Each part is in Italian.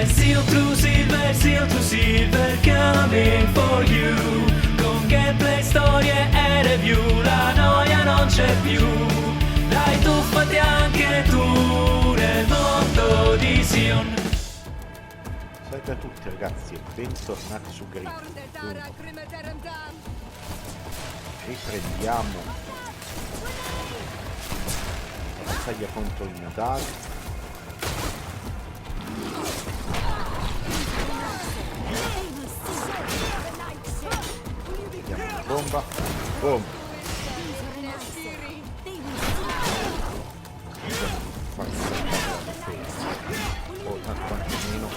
Seal to Silver coming for you. Con gameplay, storie e review, la noia non c'è più. Dai, tuffati anche tu nel mondo di Sion. Salve a tutti ragazzi e bentornati su GreedFall. Riprendiamo la battaglia contro il Natale. Bomba, bomba. O tanto quantomeno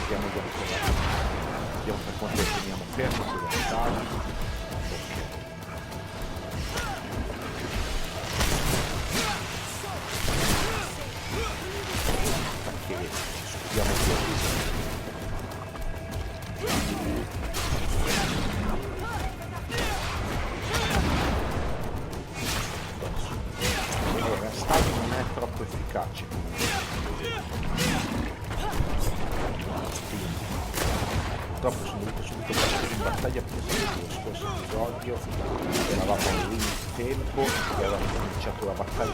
vediamo per quanto teniamo fermo sulla strada. Perché ci studiamo più. Troppo efficace purtroppo sono dovuto subito partire in battaglia perché nello scorso episodio eravamo lì in tempo e avevamo cominciato la battaglia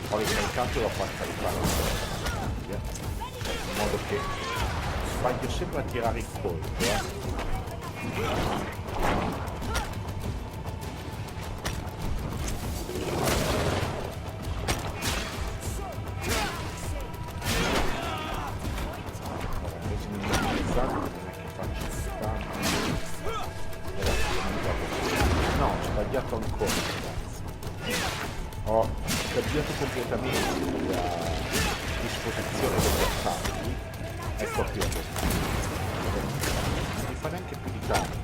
ho ricaricato e l'ho fatta rifare in modo che sbaglio sempre a tirare il colpo ancora ragazzi. Ho cambiato completamente la disposizione degli attacchi. Ecco qui non mi fa neanche più di tanto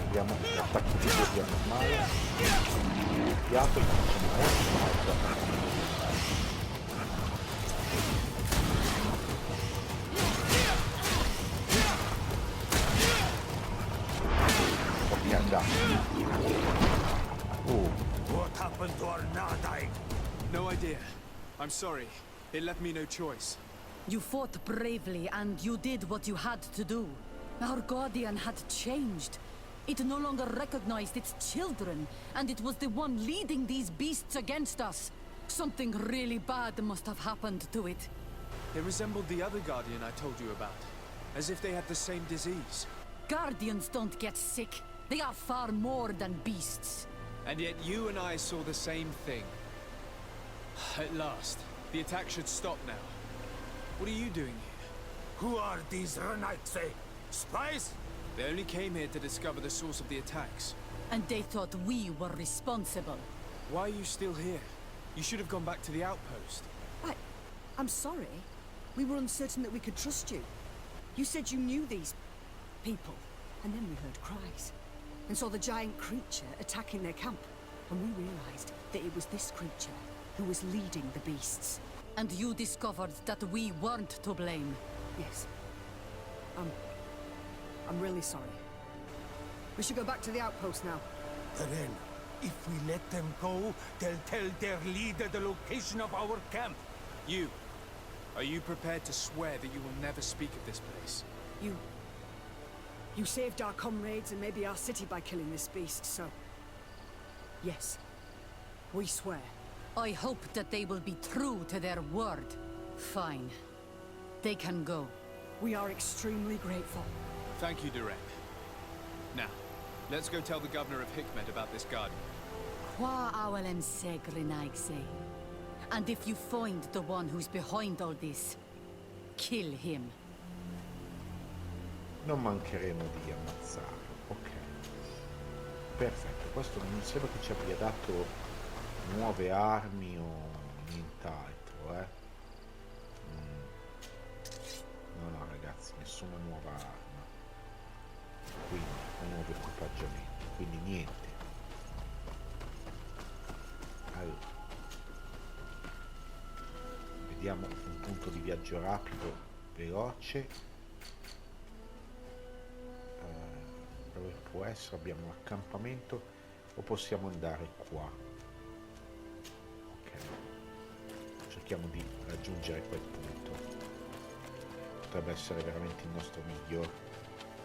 Vediamo gli attacchi di via normale. Piatto che facciamo What happened to our Nadai? No idea. I'm sorry. It left me no choice. You fought bravely and you did what you had to do. Our guardian had changed. It no longer recognized its children, and it was the one leading these beasts against us. Something really bad must have happened to it. It resembled the other guardian I told you about, as if they had the same disease. Guardians don't get sick. They are far more than beasts. And yet you and I saw the same thing. At last, the attack should stop now. What are you doing here? Who are these Renaitse? Spies? They only came here to discover the source of the attacks. And they thought we were responsible. Why are you still here? You should have gone back to the outpost. I'm sorry. We were uncertain that we could trust you. You said you knew these people, and then we heard cries, and saw the giant creature attacking their camp. And we realized that it was this creature who was leading the beasts. And you discovered that we weren't to blame. Yes. I'm really sorry. We should go back to the outpost now. Then, if we let them go, they'll tell their leader the location of our camp. Are you prepared to swear that you will never speak of this place? You saved our comrades and maybe our city by killing this beast, so... Yes. We swear. I hope that they will be true to their word. Fine. They can go. We are extremely grateful. Thank you, Dovrebbe. Now, let's go tell the governor of Hikmet about this guardian. Qua awelem segrenaigse. And if you find the one who's behind all this, kill him. Non mancheremo di ammazzarlo. Ok. Perfetto, questo non sembra che ci abbia dato nuove armi o nient'altro, No, ragazzi, nessuna nuova arma. Quindi, un nuovo equipaggiamento. Quindi niente. Allora. Vediamo un punto di viaggio rapido, veloce. dove può essere? Abbiamo l'accampamento o possiamo andare qua? Ok, cerchiamo di raggiungere quel punto. Potrebbe essere veramente il nostro miglior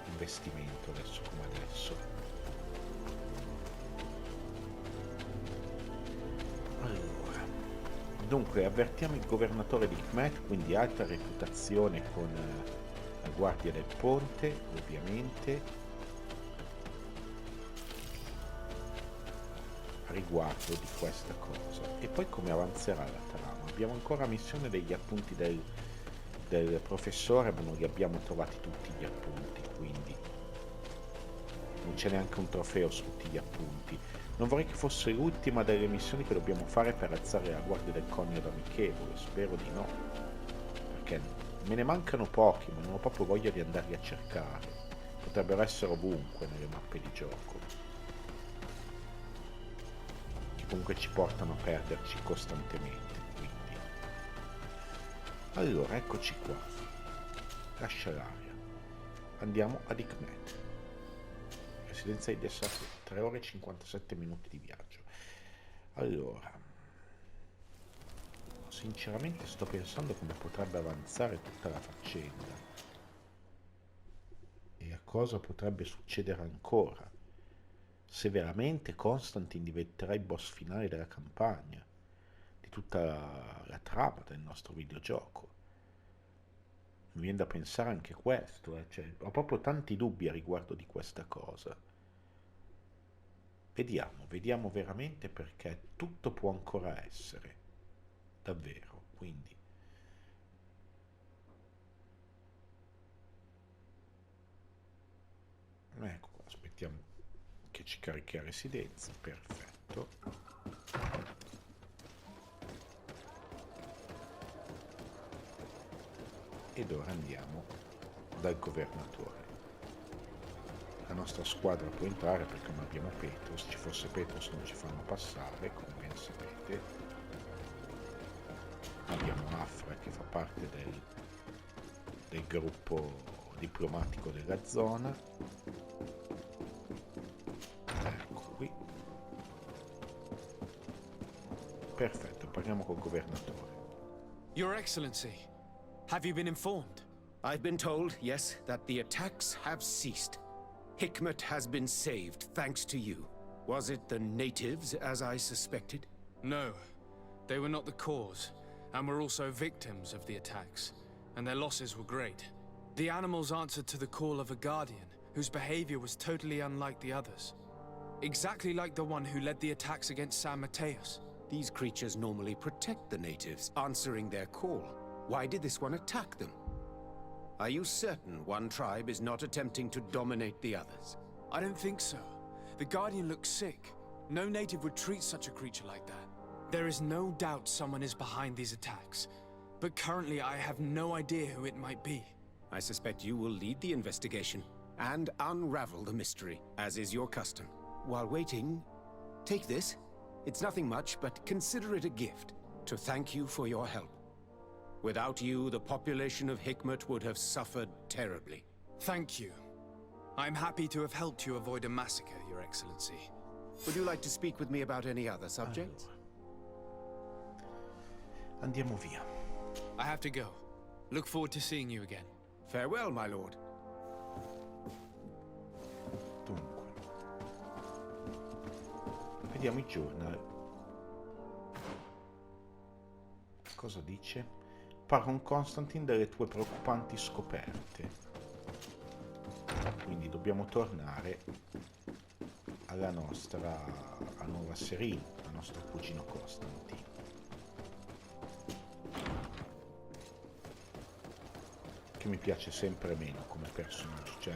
investimento adesso come adesso. Allora, dunque avvertiamo il governatore di Hikmet, quindi alta reputazione con la guardia del ponte, ovviamente, a riguardo di questa cosa. E poi come avanzerà la trama? Abbiamo ancora missione degli appunti del professore, ma non li abbiamo trovati tutti gli appunti, quindi non c'è neanche un trofeo su tutti gli appunti. Non vorrei che fosse l'ultima delle missioni che dobbiamo fare per alzare la guardia del coniuge amichevole, spero di no, perché me ne mancano pochi, ma non ho proprio voglia di andarli a cercare. Potrebbero essere ovunque nelle mappe di gioco, che comunque ci portano a perderci costantemente. Allora, eccoci qua. Lascia l'aria. Andiamo ad Hikmet. Residenza di Sardet, 3 ore e 57 minuti di viaggio. Allora, sinceramente sto pensando come potrebbe avanzare tutta la faccenda e a cosa potrebbe succedere ancora se veramente Constantin diventerà il boss finale della campagna, tutta la trama del nostro videogioco. Mi viene da pensare anche questo, cioè, ho proprio tanti dubbi a riguardo di questa cosa. Vediamo veramente, perché tutto può ancora essere, davvero, quindi. Ecco, aspettiamo che ci carichi la residenza, perfetto. Ed ora andiamo dal governatore. La nostra squadra può entrare perché non abbiamo Petros. Ci fosse Petros non ci fanno passare, come ben sapete. Abbiamo Afra che fa parte del gruppo diplomatico della zona. Ecco qui. Perfetto, parliamo col governatore. Your Excellency, have you been informed? I've been told, yes, that the attacks have ceased. Hikmet has been saved, thanks to you. Was it the natives, as I suspected? No, they were not the cause, and were also victims of the attacks, and their losses were great. The animals answered to the call of a guardian, whose behavior was totally unlike the others. Exactly like the one who led the attacks against San Matheus. These creatures normally protect the natives, answering their call. Why did this one attack them? Are you certain one tribe is not attempting to dominate the others? I don't think so. The Guardian looks sick. No native would treat such a creature like that. There is no doubt someone is behind these attacks, but currently I have no idea who it might be. I suspect you will lead the investigation and unravel the mystery, as is your custom. While waiting, take this. It's nothing much, but consider it a gift to thank you for your help. Without you, the population of Hikmet would have suffered terribly. Thank you. I'm happy to have helped you avoid a massacre, Your Excellency. Would you like to speak with me about any other subjects? Andiamo via. I have to go. Look forward to seeing you again. Farewell, my lord. Dunque, vediamo il journal. Cosa dice? Parla con Constantin delle tue preoccupanti scoperte. Quindi dobbiamo tornare alla nostra, a Nuova Serene, al nostro cugino Constantin. Che mi piace sempre meno come personaggio, cioè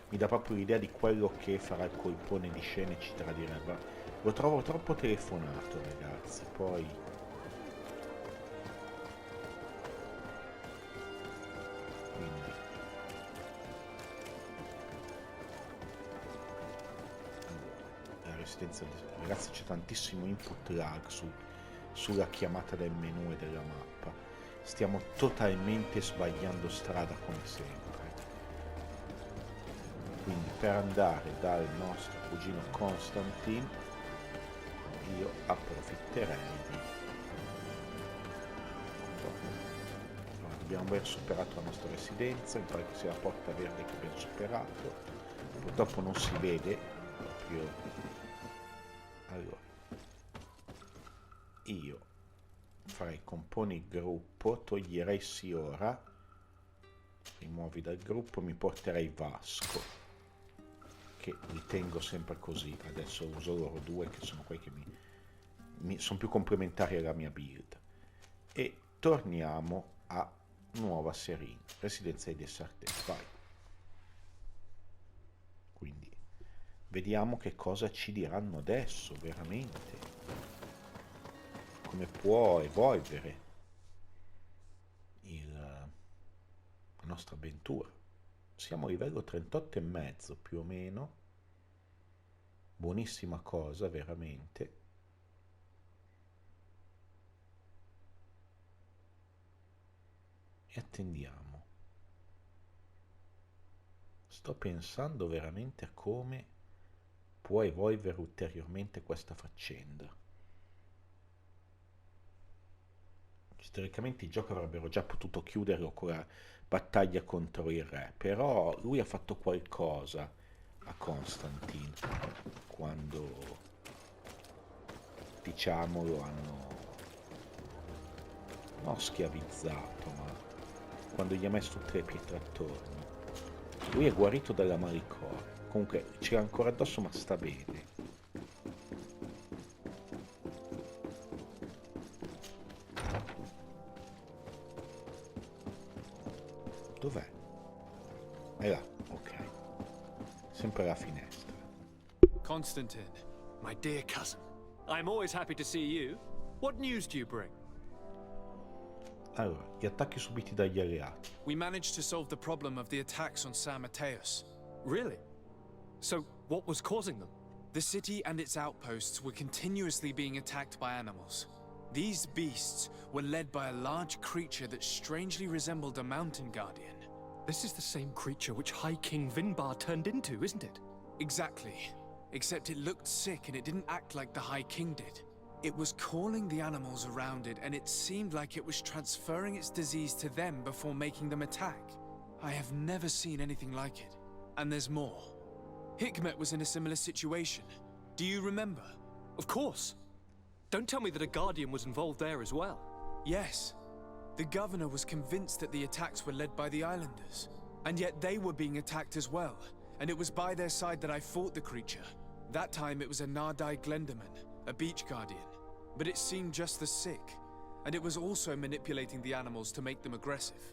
mi dà proprio l'idea di quello che farà il colpone di scena e ci tradirà. Lo trovo troppo telefonato, ragazzi, poi. Ragazzi, c'è tantissimo input lag sulla chiamata del menu e della mappa. Stiamo totalmente sbagliando strada come sempre. Quindi per andare dal nostro cugino Constantin io approfitterei di... Allora, dobbiamo aver superato la nostra residenza, mi pare che sia la porta verde che abbiamo superato, purtroppo non si vede proprio. Allora io farei componi il gruppo, toglierei sì ora, rimuovi dal gruppo, mi porterei Vasco, che li tengo sempre così, adesso uso loro due che sono quelli che mi sono più complementari alla mia build, e torniamo a Nuova Serene, residenza dei Sardet, vai. Quindi vediamo che cosa ci diranno adesso veramente, come può evolvere la nostra avventura. Siamo a livello 38,5 più o meno, buonissima cosa veramente. E attendiamo. Sto pensando veramente a come può evolvere ulteriormente questa faccenda. Teoricamente i giochi avrebbero già potuto chiuderlo con la battaglia contro il re, però lui ha fatto qualcosa a Constantin quando, diciamo, lo hanno non schiavizzato, ma quando gli ha messo tutte le pietre attorno. Lui è guarito dalla malicore, comunque c'era ancora addosso ma sta bene. Dov'è? È là, ok. Sempre alla finestra. Constantin, My dear cousin, I'm always happy to see you. What news do you bring? Allora, gli attacchi subiti dagli alleati. we managed to solve the problem of the attacks on San Matheus. Really? So, what was causing them? The city and its outposts were continuously being attacked by animals. These beasts were led by a large creature that strangely resembled a mountain guardian. This is the same creature which High King Vinbar turned into, isn't it? Exactly. Except it looked sick and it didn't act like the High King did. It was calling the animals around it, and it seemed like it was transferring its disease to them before making them attack. I have never seen anything like it. And there's more. Hikmet was in a similar situation. Do you remember? Of course. Don't tell me that a guardian was involved there as well. Yes. The governor was convinced that the attacks were led by the islanders. And yet they were being attacked as well. And it was by their side that I fought the creature. That time it was a Nardai Glenderman, a beach guardian. But it seemed just as sick. And it was also manipulating the animals to make them aggressive.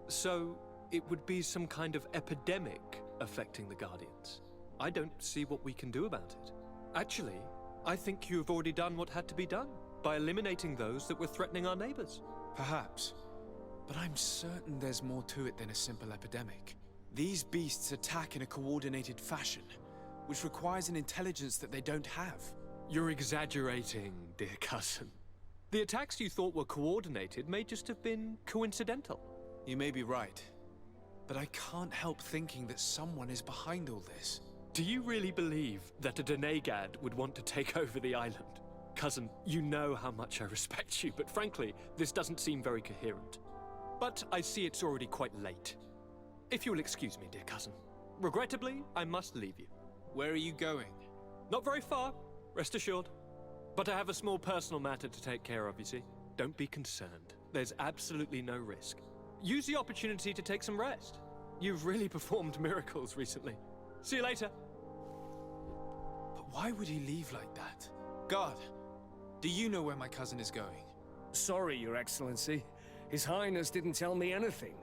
So, it would be some kind of epidemic affecting the guardians. I don't see what we can do about it. Actually, I think you've already done what had to be done, by eliminating those that were threatening our neighbors. Perhaps. But I'm certain there's more to it than a simple epidemic. These beasts attack in a coordinated fashion, which requires an intelligence that they don't have. You're exaggerating, dear cousin. The attacks you thought were coordinated may just have been coincidental. You may be right. But I can't help thinking that someone is behind all this. Do you really believe that a Denegad would want to take over the island? Cousin, you know how much I respect you, but frankly, this doesn't seem very coherent. But I see it's already quite late. If you'll excuse me, dear cousin. Regrettably, I must leave you. Where are you going? Not very far, rest assured. But I have a small personal matter to take care of, you see. Don't be concerned. There's absolutely no risk. Use the opportunity to take some rest. You've really performed miracles recently. See you later. But why would he leave like that? Guard, do you know where my cousin is going? Sorry, Your Excellency. His Highness didn't tell me anything.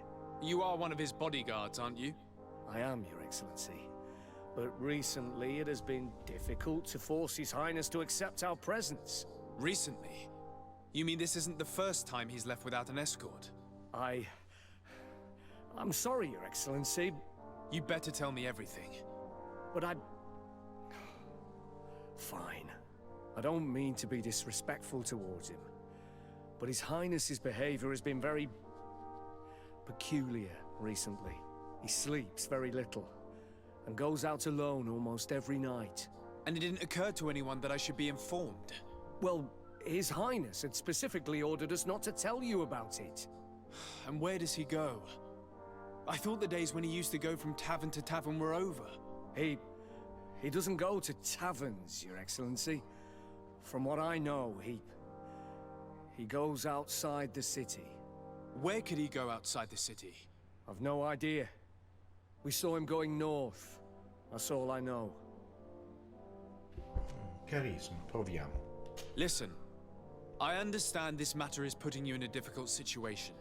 You are one of his bodyguards, aren't you? I am, Your Excellency. But recently it has been difficult to force His Highness to accept our presence. Recently? You mean this isn't the first time he's left without an escort? I'm sorry, Your Excellency. You better tell me everything. But Fine. I don't mean to be disrespectful towards him. But His Highness's behavior has been very peculiar recently. He sleeps very little. and goes out alone almost every night. And it didn't occur to anyone that I should be informed. Well, His Highness had specifically ordered us not to tell you about it. And where does he go? I thought the days when he used to go from tavern to tavern were over. He doesn't go to taverns, Your Excellency. From what I know, he goes outside the city. Where could he go outside the city? I've no idea. We saw him going north. That's all I know. Carisma, proviamo. Listen, I understand this matter is putting you in a difficult situation.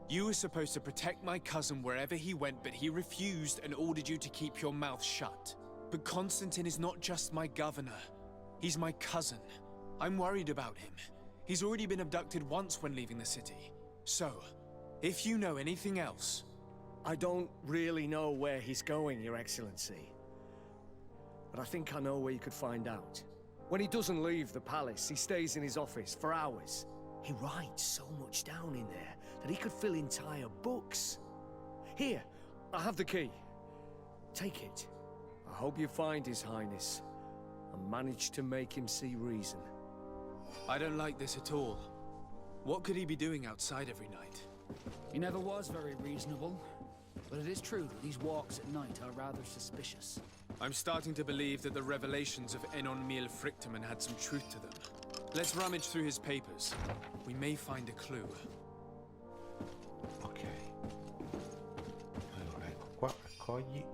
You were supposed to protect my cousin wherever he went, but he refused and ordered you to keep your mouth shut. But Constantin is not just my governor. He's my cousin. I'm worried about him. He's already been abducted once when leaving the city. So, if you know anything else... I don't really know where he's going, Your Excellency. But I think I know where you could find out. When he doesn't leave the palace, he stays in his office for hours. He writes so much down in there that he could fill entire books. Here, I have the key. Take it. I hope you find His Highness and manage to make him see reason. I don't like this at all. What could he be doing outside every night? He never was very reasonable. But it is true that these walks at night are rather suspicious. I'm starting to believe that the revelations of Enon Mil Frictamen had some truth to them. Let's rummage through his papers. We may find a clue. Ok. Allora, ecco qua, raccogli.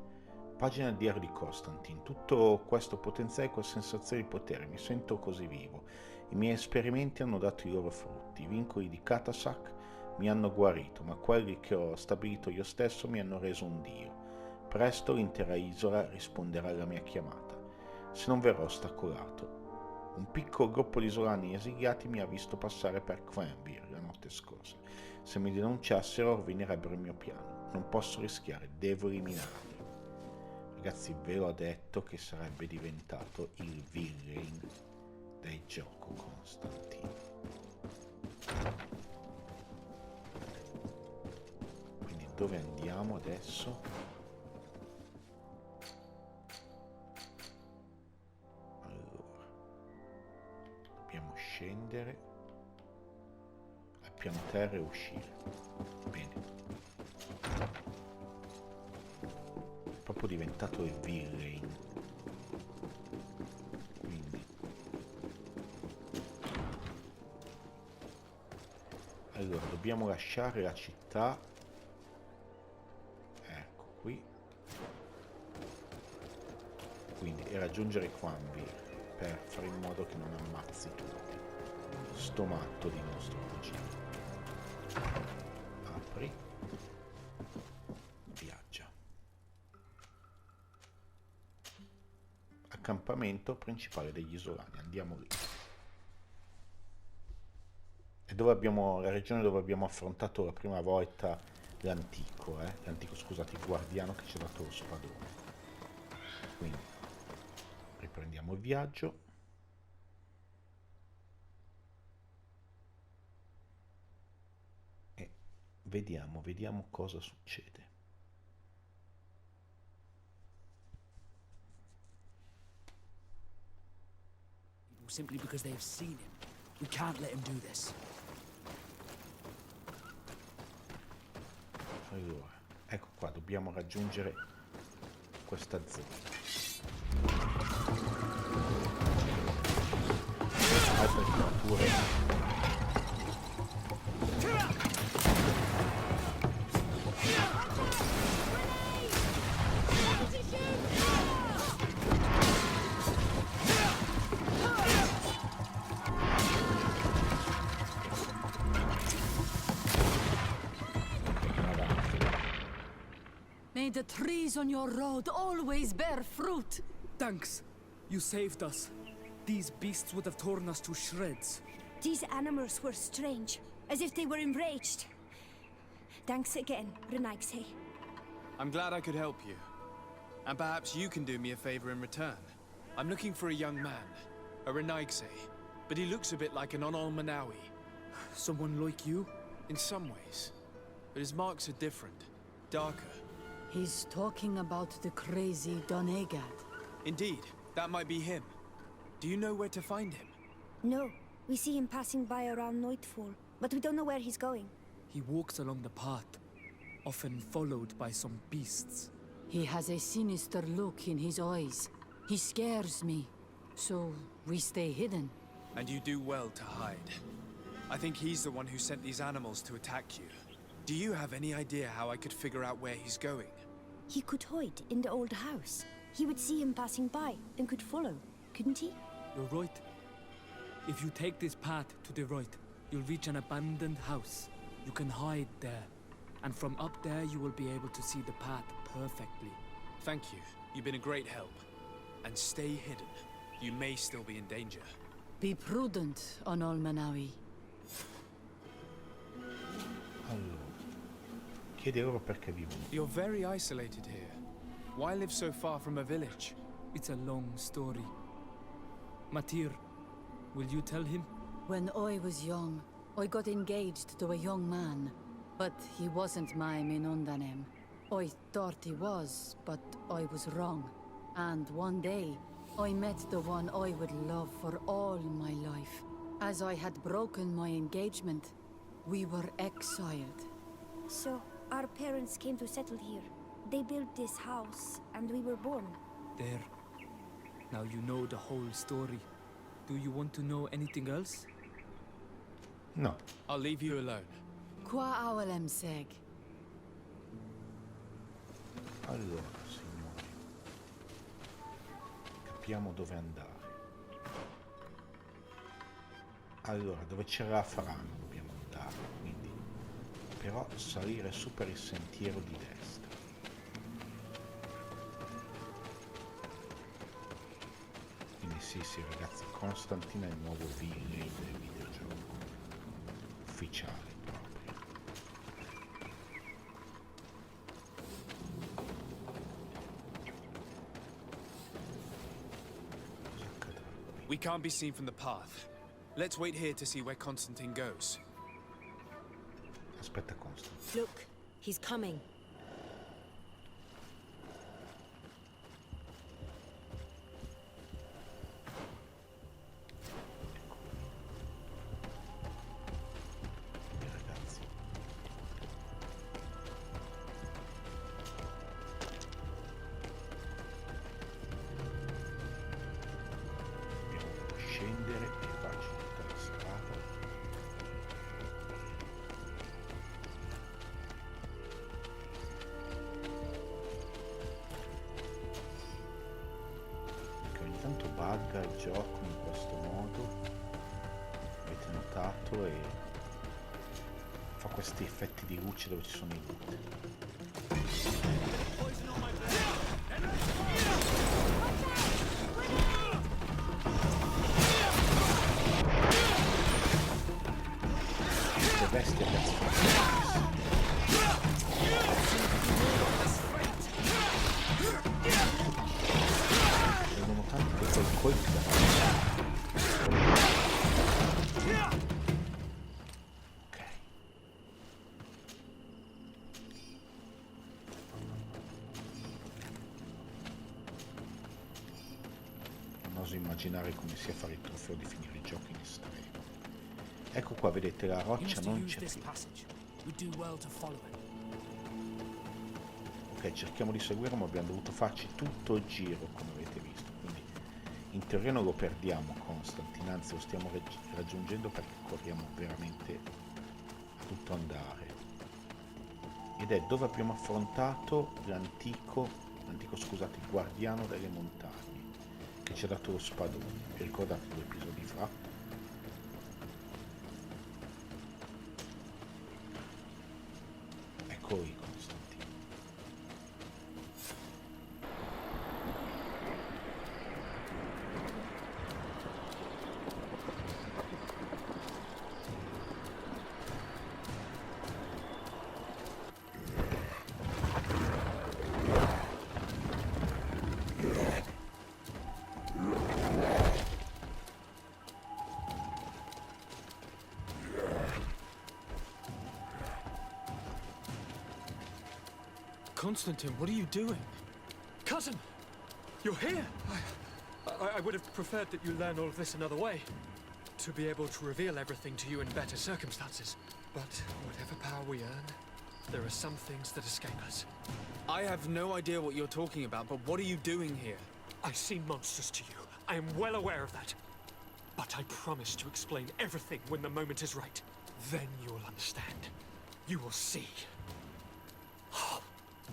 Pagina del diario di Constantin. Tutto questo potenziale con sensazione di potere. Mi sento così vivo. I miei esperimenti hanno dato i loro frutti. I vincoli di Katasak mi hanno guarito, ma quelli che ho stabilito io stesso mi hanno reso un dio. Presto l'intera isola risponderà alla mia chiamata, se non verrò ostacolato. Un piccolo gruppo di isolani esiliati mi ha visto passare per Quambir la notte scorsa. Se mi denunciassero rovinerebbero il mio piano. Non posso rischiare, devo eliminarli. Ragazzi, ve l'ho detto che sarebbe diventato il villain del gioco Constantin. Dove andiamo adesso? Allora, dobbiamo scendere al piano terra e uscire. Bene. È proprio diventato il villain. Quindi. Allora, dobbiamo lasciare la città. Quindi e raggiungere Quambir per fare in modo che non ammazzi tutti. Sto matto di nostro cugino. Apri. Viaggia. Accampamento principale degli Isolani. Andiamo lì. E dove abbiamo la regione dove abbiamo affrontato la prima volta l'antico, scusate, il guardiano che ci ha dato lo spadone. Quindi riprendiamo il viaggio. E vediamo cosa succede. Simply because they have seen him. We can't let him do this. Allora, ecco qua, dobbiamo raggiungere questa zona. Altre creature. May the trees on your road always bear fruit. Thanks. You saved us. These beasts would have torn us to shreds. These animals were strange, as if they were enraged. Thanks again, Renaigse. I'm glad I could help you. And perhaps you can do me a favor in return. I'm looking for a young man, a Renaigse, but he looks a bit like an Onol Manawi. Someone like you? In some ways. But his marks are different, darker. He's talking about the crazy Donegad. Indeed, that might be him. Do you know where to find him? No, we see him passing by around nightfall, but we don't know where he's going. He walks along the path, often followed by some beasts. He has a sinister look in his eyes. He scares me, so we stay hidden. And you do well to hide. I think he's the one who sent these animals to attack you. Do you have any idea how I could figure out where he's going? He could hide in the old house. He would see him passing by and could follow, couldn't he? You're right. If you take this path to the right, you'll reach an abandoned house. You can hide there. And from up there, you will be able to see the path perfectly. Thank you. You've been a great help. And stay hidden. You may still be in danger. Be prudent, Onol Manawi. Allora, chiedi loro perché vivono. You're very isolated here. Why live so far from a village? It's a long story. Matir, will you tell him? When I was young, I got engaged to a young man. But he wasn't my Minundanem. I thought he was, but I was wrong. And one day, I met the one I would love for all my life. As I had broken my engagement, we were exiled. So, our parents came to settle here. They built this house, and we were born. There. Now you know the whole story. Do you want to know anything else? No. I'll leave you alone. Qua awalem seg. Allora, signori, capiamo dove andare. Allora, dove c'era la frana dobbiamo andare, quindi però salire su per il sentiero di destra. Quindi sì, ragazzi, Constantin è il nuovo villain del videogioco ufficiale proprio. We can't be seen from the path. Let's wait here to see where Constantin goes. Aspetta, Constantin. Look, he's coming. Ragazzi. Dobbiamo scendere e farci tutta la strada. Perché ogni tanto bugga il gioco in questo modo, avete notato, e fa questi effetti di luce dove ci sono i luci. Le bestie vedono tanto che quel colpo da ok. Non oso immaginare come sia fare il trofeo di finire il gioco in estremo. Ecco qua, vedete, la roccia non c'è più. Ok, cerchiamo di seguire, ma abbiamo dovuto farci tutto il giro, come avete visto. Quindi in teoria non lo perdiamo, Constantin, anzi lo stiamo raggiungendo perché corriamo veramente a tutto andare. Ed è dove abbiamo affrontato l'antico, scusate, il guardiano delle montagne, che ci ha dato lo spadone. Vi ricordate 2 episodi fa? Eccoli, Constantin. Constantin, what are you doing? Cousin! You're here! I would have preferred that you learn all of this another way. To be able to reveal everything to you in better circumstances. But whatever power we earn, there are some things that escape us. I have no idea what you're talking about, but what are you doing here? I seem monstrous to you. I am well aware of that. But I promise to explain everything when the moment is right. Then you will understand. You will see.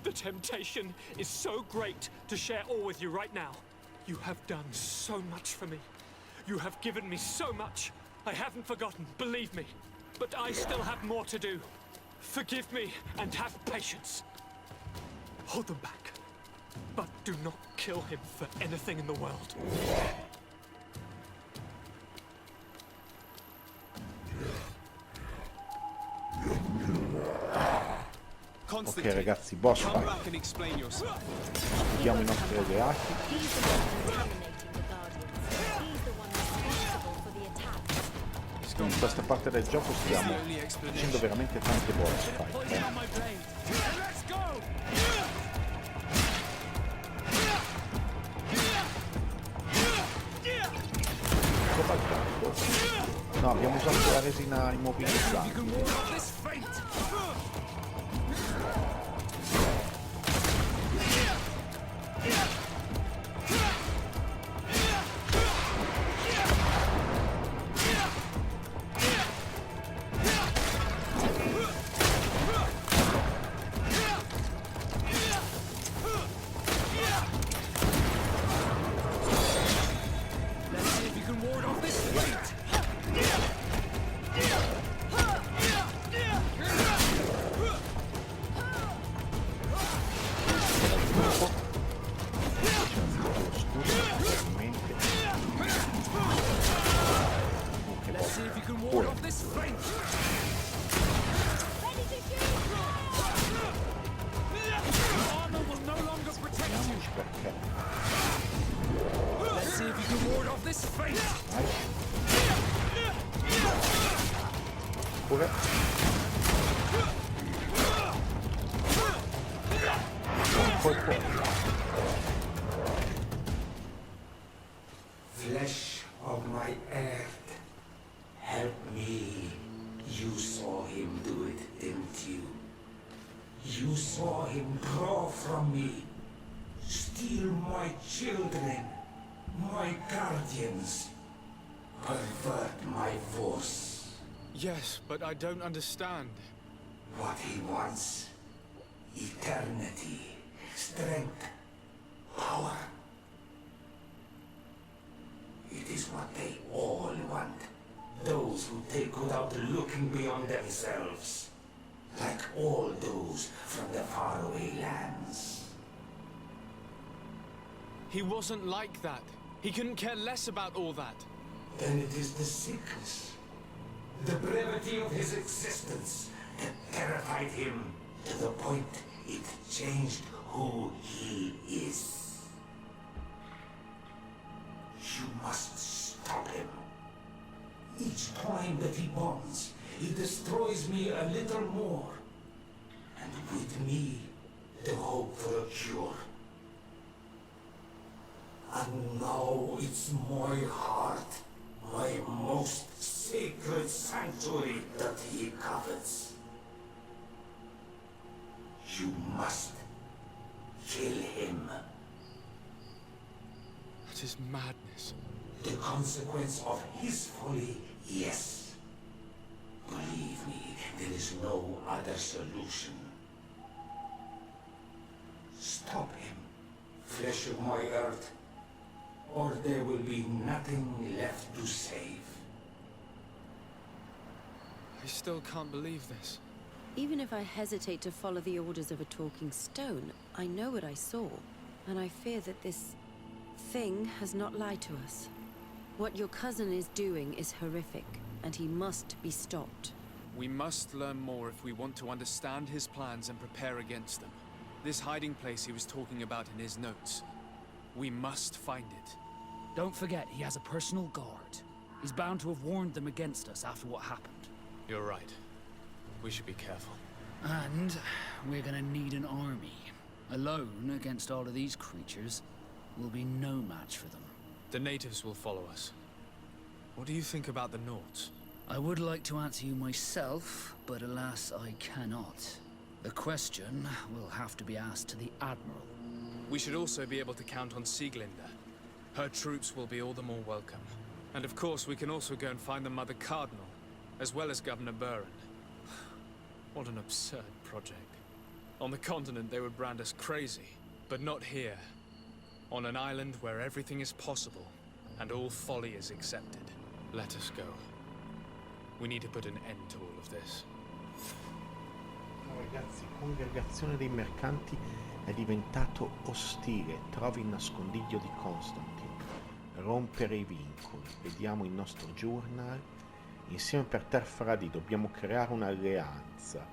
The temptation is so great to share all with you right now. You have done so much for me. You have given me so much. I haven't forgotten, believe me. But I still have more to do. Forgive me and have patience. Hold them back. But do not kill him for anything in the world. Ok ragazzi, boss fight. Vediamo i nostri alleati. In questa parte del gioco stiamo facendo veramente tante boss fight. No, abbiamo usato la resina immobilizzante. Flesh of my earth, help me. You saw him do it, didn't you? You saw him draw from me, steal my children, my guardians, pervert my force. Yes, but I don't understand. What he wants, eternity, strength, power. It is what they all want. Those who take without looking beyond themselves. Like all those from the faraway lands. He wasn't like that. He couldn't care less about all that. Then it is the sickness, the brevity of his existence that terrified him to the point it changed who he is. You must stop him. Each time that he bonds, he destroys me a little more. And with me, the hope for a cure. And now it's my heart, my most sacred sanctuary that he covets. You must kill him. That is madness. The consequence of his folly, yes. Believe me, there is no other solution. Stop him, flesh of my earth, or there will be nothing left to save. I still can't believe this. Even if I hesitate to follow the orders of a talking stone, I know what I saw, and I fear that this thing has not lied to us. What your cousin is doing is horrific, and he must be stopped. We must learn more if we want to understand his plans and prepare against them. This hiding place he was talking about in his notes. We must find it. Don't forget, he has a personal guard. He's bound to have warned them against us after what happened. You're right. We should be careful. And we're gonna need an army. Alone against all of these creatures will be no match for them. The natives will follow us. What do you think about the Nauts? I would like to answer you myself, but alas, I cannot. The question will have to be asked to the Admiral. We should also be able to count on Sieglinde. Her troops will be all the more welcome. And of course, we can also go and find the Mother Cardinal, as well as Governor Buren. What an absurd project. On the continent, they would brand us crazy, but not here. On an island where everything is possible, and all folly is accepted. Let us go. We need to put an end to all of this. Ragazzi, congregazione dei mercanti è diventato ostile. Trovi il nascondiglio di Constantin. Rompere i vincoli. Vediamo il nostro journal. Insieme per terra di dobbiamo creare un'alleanza.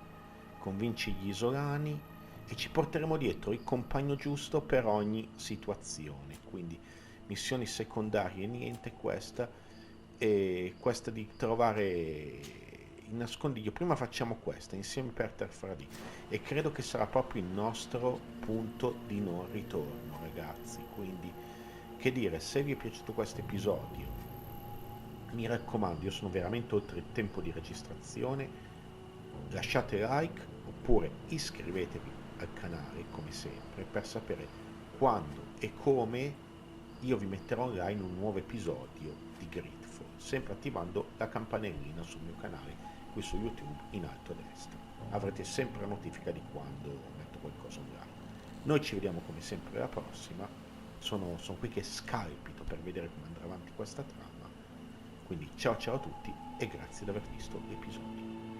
Convinci gli Isolani e ci porteremo dietro il compagno giusto per ogni situazione. Quindi missioni secondarie niente, questa e questa di trovare il nascondiglio. Prima facciamo questa insieme per terra di e credo che sarà proprio il nostro punto di non ritorno, ragazzi. Quindi che dire, se vi è piaciuto questo episodio, mi raccomando, io sono veramente oltre il tempo di registrazione, lasciate like oppure iscrivetevi al canale come sempre per sapere quando e come io vi metterò online un nuovo episodio di GreedFall, sempre attivando la campanellina sul mio canale qui su YouTube in alto a destra. Avrete sempre la notifica di quando metto qualcosa online. Noi ci vediamo come sempre alla prossima. Sono qui che scalpito per vedere come andrà avanti questa trama. Quindi ciao ciao a tutti e grazie di aver visto l'episodio.